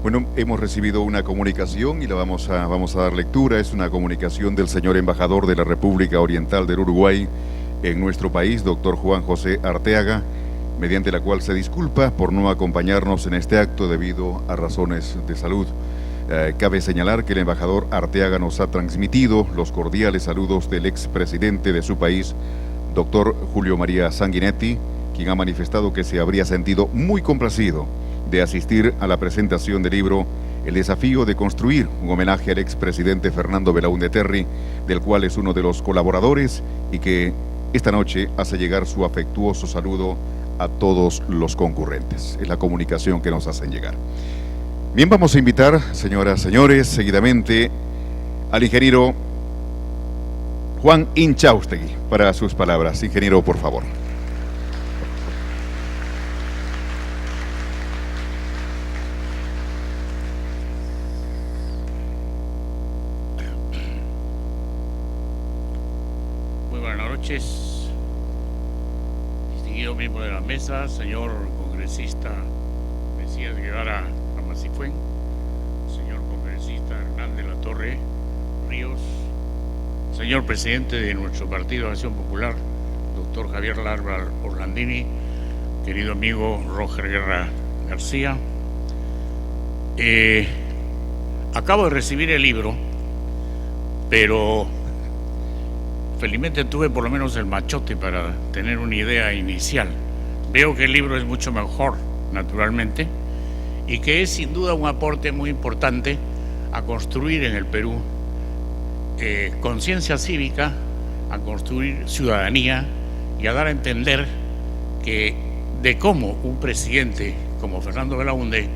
Bueno, hemos recibido una comunicación y la vamos a dar lectura. Es una comunicación del señor embajador de la República Oriental del Uruguay en nuestro país, doctor Juan José Arteaga, mediante la cual se disculpa por no acompañarnos en este acto debido a razones de salud. Cabe señalar que el embajador Arteaga nos ha transmitido los cordiales saludos del expresidente de su país, doctor Julio María Sanguinetti, quien ha manifestado que se habría sentido muy complacido de asistir a la presentación del libro El desafío de construir, un homenaje al expresidente Fernando Belaúnde Terry, del cual es uno de los colaboradores y que esta noche hace llegar su afectuoso saludo a todos los concurrentes. Es la comunicación que nos hacen llegar. Bien, vamos a invitar, señoras, señores, seguidamente al ingeniero Juan Inchaustegui para sus palabras. Ingeniero, por favor. Distinguido miembro de la mesa, señor congresista Mesías Guevara Amasifuen, señor congresista Hernández Latorre Ríos, señor presidente de nuestro Partido de Acción Popular, doctor Javier Larva Orlandini, querido amigo Roger Guerra García. Acabo de recibir el libro, pero felizmente tuve por lo menos el machote para tener una idea inicial. Veo que el libro es mucho mejor, naturalmente, y que es sin duda un aporte muy importante a construir en el Perú conciencia cívica, a construir ciudadanía y a dar a entender que de cómo un presidente como Fernando Belaúnde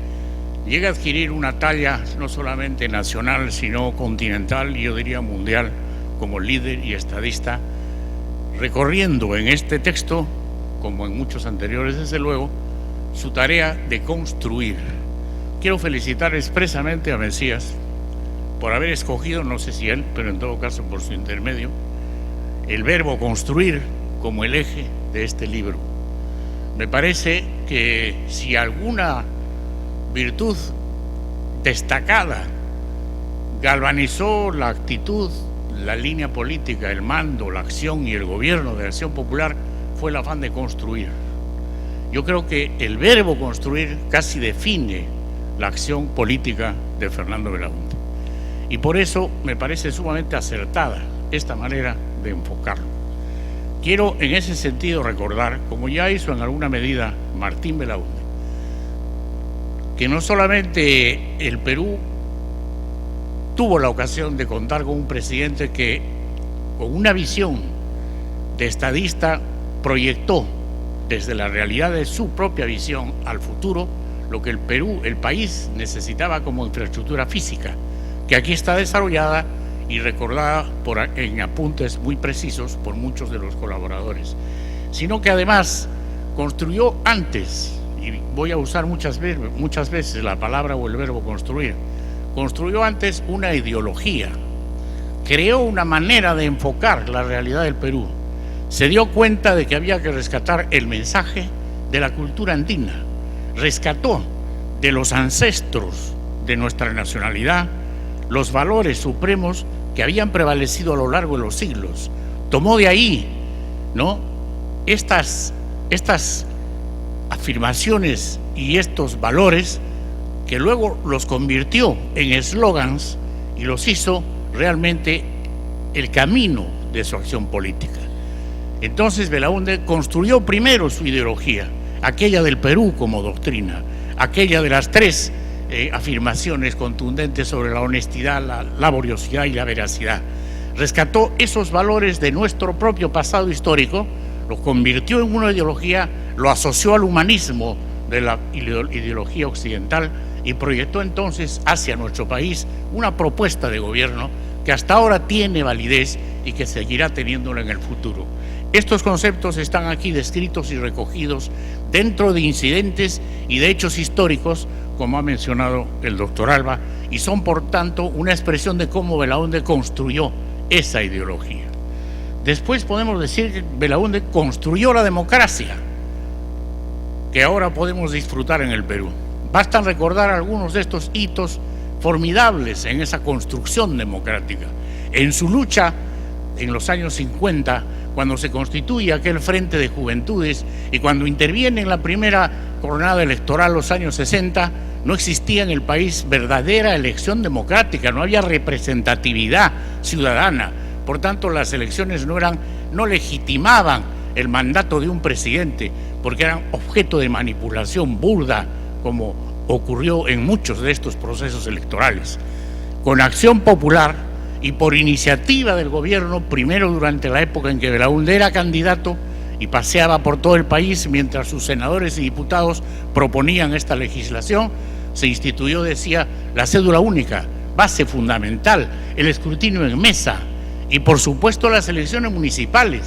llega a adquirir una talla no solamente nacional, sino continental y yo diría mundial, como líder y estadista, recorriendo en este texto, como en muchos anteriores desde luego, su tarea de construir. Quiero felicitar expresamente a Mesías por haber escogido, no sé si él, pero en todo caso por su intermedio, el verbo construir como el eje de este libro. Me parece que si alguna virtud destacada galvanizó la actitud, la línea política, el mando, la acción y el gobierno de Acción Popular, fue el afán de construir. Yo creo que el verbo construir casi define la acción política de Fernando Belaúnde. Y por eso me parece sumamente acertada esta manera de enfocarlo. Quiero en ese sentido recordar, como ya hizo en alguna medida Martín Belaúnde, que no solamente el Perú tuvo la ocasión de contar con un presidente que, con una visión de estadista, proyectó desde la realidad de su propia visión al futuro lo que el Perú, el país, necesitaba como infraestructura física, que aquí está desarrollada y recordada en apuntes muy precisos por muchos de los colaboradores, sino que además construyó antes, y voy a usar muchas veces la palabra o el verbo construir, construyó antes una ideología, creó una manera de enfocar la realidad del Perú, se dio cuenta de que había que rescatar el mensaje de la cultura andina, rescató de los ancestros de nuestra nacionalidad los valores supremos que habían prevalecido a lo largo de los siglos, tomó de ahí, ¿no?, estas afirmaciones y estos valores que luego los convirtió en eslogans y los hizo realmente el camino de su acción política. Entonces Belaúnde construyó primero su ideología, aquella del Perú como doctrina, aquella de las tres afirmaciones contundentes sobre la honestidad, la laboriosidad y la veracidad. Rescató esos valores de nuestro propio pasado histórico, los convirtió en una ideología, lo asoció al humanismo de la ideología occidental y proyectó entonces hacia nuestro país una propuesta de gobierno que hasta ahora tiene validez y que seguirá teniéndola en el futuro. Estos conceptos están aquí descritos y recogidos dentro de incidentes y de hechos históricos, como ha mencionado el doctor Alba, y son por tanto una expresión de cómo Belaúnde construyó esa ideología. Después podemos decir que Belaúnde construyó la democracia que ahora podemos disfrutar en el Perú. Bastan recordar algunos de estos hitos formidables en esa construcción democrática. En su lucha en los años 50, cuando se constituye aquel Frente de Juventudes y cuando interviene en la primera jornada electoral los años 60, no existía en el país verdadera elección democrática, no había representatividad ciudadana. Por tanto, las elecciones no legitimaban el mandato de un presidente, porque eran objeto de manipulación burda, como ocurrió en muchos de estos procesos electorales. Con acción popular y por iniciativa del gobierno, primero durante la época en que Belaúnde era candidato y paseaba por todo el país mientras sus senadores y diputados proponían esta legislación, se instituyó, decía, la cédula única, base fundamental, el escrutinio en mesa y, por supuesto, las elecciones municipales.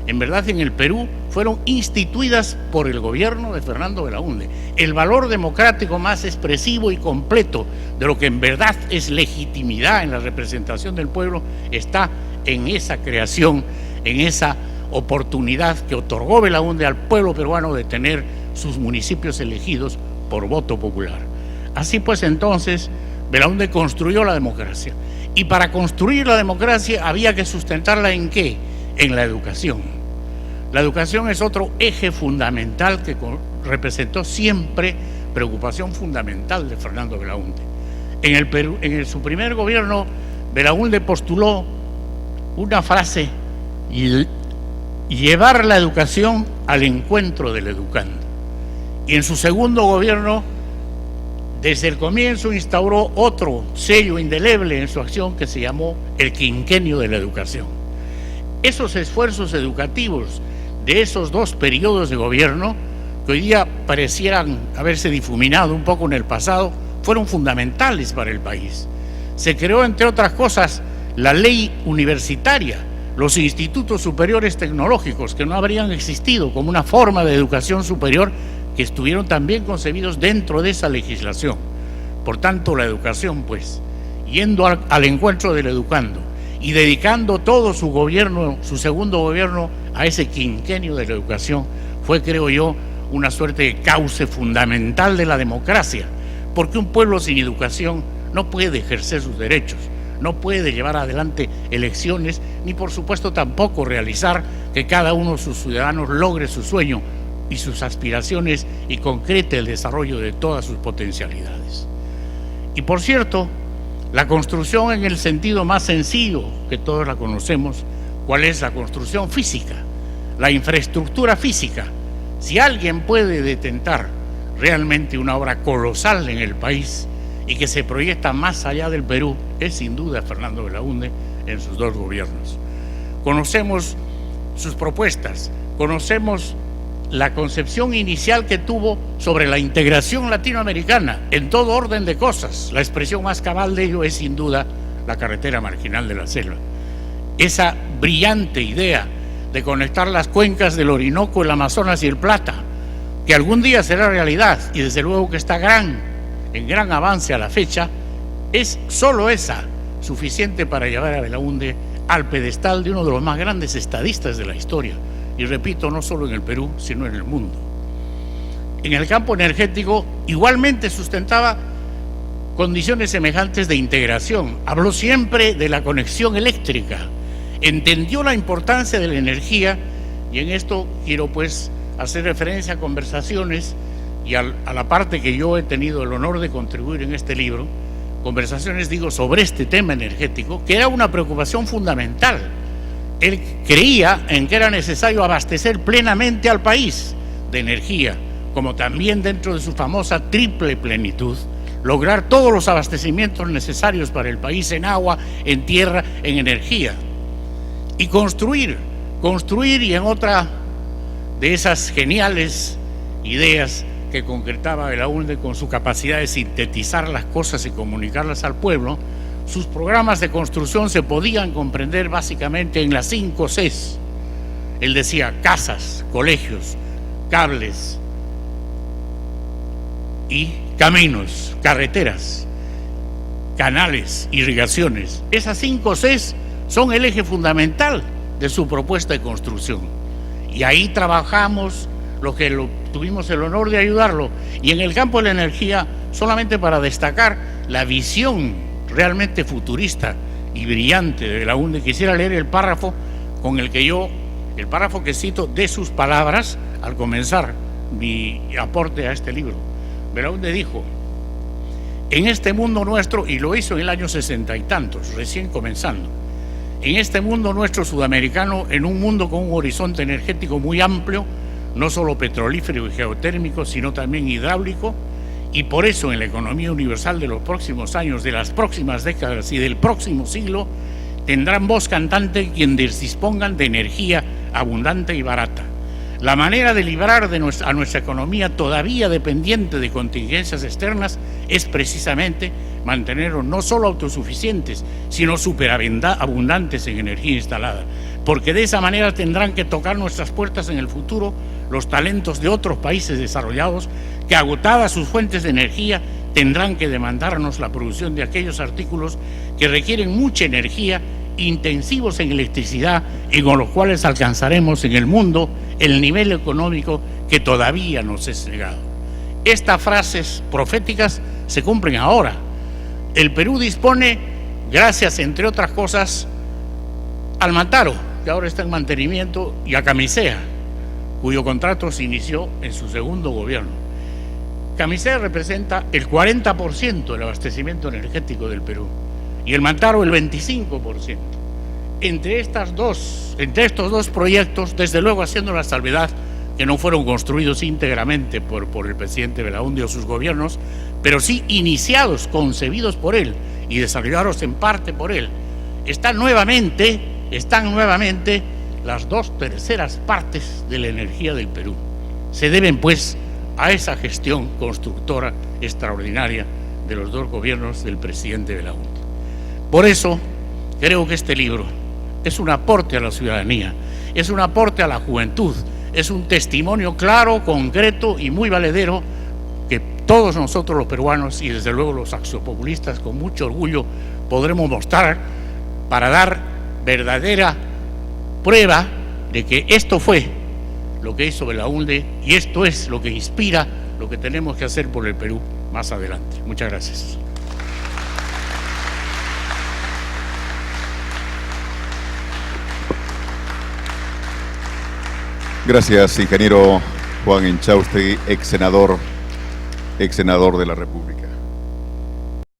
En verdad, en el Perú fueron instituidas por el gobierno de Fernando Belaúnde. El valor democrático más expresivo y completo de lo que en verdad es legitimidad en la representación del pueblo está en esa creación, en esa oportunidad que otorgó Belaúnde al pueblo peruano de tener sus municipios elegidos por voto popular. Así pues, entonces, Belaúnde construyó la democracia. Y para construir la democracia había que sustentarla ¿en qué? En la educación. La educación es otro eje fundamental que representó siempre preocupación fundamental de Fernando Belaúnde. En el Perú, su primer gobierno, Belaúnde postuló una frase: llevar la educación al encuentro del educando. Y en su segundo gobierno, desde el comienzo, instauró otro sello indeleble en su acción que se llamó el quinquenio de la educación. Esos esfuerzos educativos de esos dos periodos de gobierno, que hoy día parecieran haberse difuminado un poco en el pasado, fueron fundamentales para el país. Se creó, entre otras cosas, la ley universitaria, los institutos superiores tecnológicos, que no habrían existido como una forma de educación superior, que estuvieron también concebidos dentro de esa legislación. Por tanto, la educación, pues, yendo al encuentro del educando y dedicando todo su gobierno, su segundo gobierno, a ese quinquenio de la educación, fue, creo yo, una suerte de cauce fundamental de la democracia, porque un pueblo sin educación no puede ejercer sus derechos, no puede llevar adelante elecciones, ni por supuesto tampoco realizar que cada uno de sus ciudadanos logre su sueño y sus aspiraciones y concrete el desarrollo de todas sus potencialidades. Y por cierto, la construcción en el sentido más sencillo que todos la conocemos, ¿cuál es la construcción física? La infraestructura física. Si alguien puede detentar realmente una obra colosal en el país y que se proyecta más allá del Perú, es sin duda Fernando Belaúnde en sus dos gobiernos. Conocemos sus propuestas, conocemos la concepción inicial que tuvo sobre la integración latinoamericana en todo orden de cosas. La expresión más cabal de ello es sin duda la carretera marginal de la selva. Esa brillante idea de conectar las cuencas del Orinoco, el Amazonas y el Plata, que algún día será realidad y desde luego que está en gran avance a la fecha, es solo esa suficiente para llevar a Belaúnde al pedestal de uno de los más grandes estadistas de la historia. Y repito, no solo en el Perú, sino en el mundo. En el campo energético, igualmente sustentaba condiciones semejantes de integración. Habló siempre de la conexión eléctrica, entendió la importancia de la energía, y en esto quiero pues hacer referencia a conversaciones y a la parte que yo he tenido el honor de contribuir en este libro, conversaciones, digo, sobre este tema energético, que era una preocupación fundamental. Él creía en que era necesario abastecer plenamente al país de energía, como también dentro de su famosa triple plenitud, lograr todos los abastecimientos necesarios para el país en agua, en tierra, en energía. Y construir, y en otra de esas geniales ideas que concretaba Belaúnde con su capacidad de sintetizar las cosas y comunicarlas al pueblo, sus programas de construcción se podían comprender básicamente en las 5 Cs. Él decía casas, colegios, cables y caminos, carreteras, canales, irrigaciones. Esas 5 Cs son el eje fundamental de su propuesta de construcción. Y ahí trabajamos los que tuvimos el honor de ayudarlo. Y en el campo de la energía, solamente para destacar la visión realmente futurista y brillante de Belaúnde, quisiera leer el párrafo el párrafo que cito de sus palabras al comenzar mi aporte a este libro. Belaúnde dijo: en este mundo nuestro, y lo hizo en el año 60 y tantos, recién comenzando, en este mundo nuestro sudamericano, en un mundo con un horizonte energético muy amplio, no solo petrolífero y geotérmico, sino también hidráulico, y por eso en la economía universal de los próximos años, de las próximas décadas y del próximo siglo, tendrán voz cantante quienes dispongan de energía abundante y barata. La manera de librar a nuestra economía todavía dependiente de contingencias externas es precisamente mantenernos no solo autosuficientes, sino superabundantes en energía instalada, porque de esa manera tendrán que tocar nuestras puertas en el futuro los talentos de otros países desarrollados que, agotadas sus fuentes de energía, tendrán que demandarnos la producción de aquellos artículos que requieren mucha energía, intensivos en electricidad y con los cuales alcanzaremos en el mundo el nivel económico que todavía nos es negado. Estas frases proféticas se cumplen ahora. El Perú dispone, gracias entre otras cosas, al Mantaro, que ahora está en mantenimiento, y a Camisea, cuyo contrato se inició en su segundo gobierno. Camisea representa el 40% del abastecimiento energético del Perú y el Mantaro el 25%. Entre estos dos proyectos, desde luego haciendo la salvedad que no fueron construidos íntegramente por el presidente Belaúnde o sus gobiernos, pero sí iniciados, concebidos por él y desarrollados en parte por él, están nuevamente las 2/3 partes de la energía del Perú. Se deben, pues, a esa gestión constructora extraordinaria de los dos gobiernos del presidente Belaúnde. Por eso creo que este libro es un aporte a la ciudadanía, es un aporte a la juventud, es un testimonio claro, concreto y muy valedero que todos nosotros los peruanos y desde luego los axiopopulistas con mucho orgullo podremos mostrar para dar verdadera prueba de que esto fue lo que hizo Belaúnde y esto es lo que inspira lo que tenemos que hacer por el Perú más adelante. Muchas gracias. Gracias, ingeniero Juan Inchaustegui, ex senador de la República.